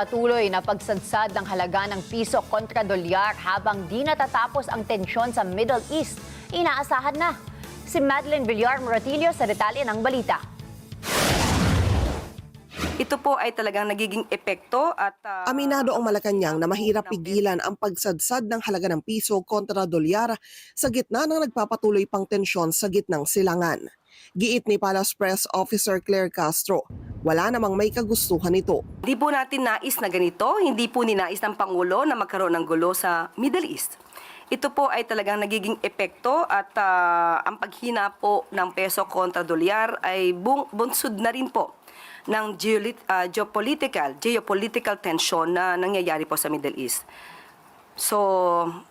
Patuloy na pagsadsad ng halaga ng piso kontra dolyar habang di natatapos ang tensyon sa Middle East. Inaasahan na. Si Madeline Villar Moratillo sa detalye ng balita. Ito po ay talagang nagiging epekto at Aminado ang Malacanang na mahirap pigilan ang pagsadsad ng halaga ng piso kontra dolyar sa gitna ng nagpapatuloy pang tensyon sa gitnang silangan. Giit ni Palace Press Officer Claire Castro, wala namang may kagustuhan ito. Hindi po natin nais na ganito, hindi po ninais ng Pangulo na magkaroon ng gulo sa Middle East. Ito po ay talagang nagiging epekto at ang paghina po ng peso kontra dolyar ay bunsod na rin po ng geopolitical tension na nangyayari po sa Middle East. So,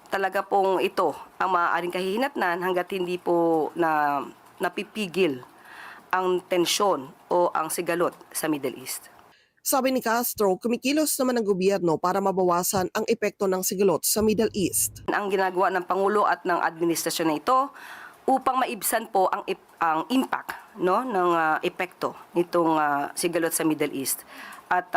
talaga pong ito ang maaaring kahihinatnan hanggat hindi po napipigil ang tensyon o ang sigalot sa Middle East. Sabi ni Castro, kumikilos naman ang gobyerno para mabawasan ang epekto ng sigalot sa Middle East. Ang ginagawa ng Pangulo at ng administrasyon na ito upang maibsan po ang impact ng epekto nitong sigalot sa Middle East. At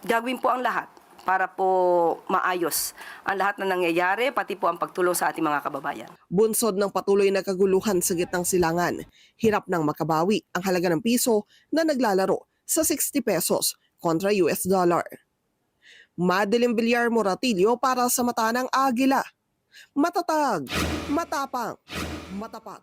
gagawin po ang lahat para po maayos ang lahat na nangyayari, pati po ang pagtulong sa ating mga kababayan. Bunsod ng patuloy na kaguluhan sa gitnang silangan, hirap nang makabawi ang halaga ng piso na naglalaro sa 60 pesos kontra US dollar. Madeline Villar Moratillo para sa Mata ng Agila. Matatag, matapang, matapat.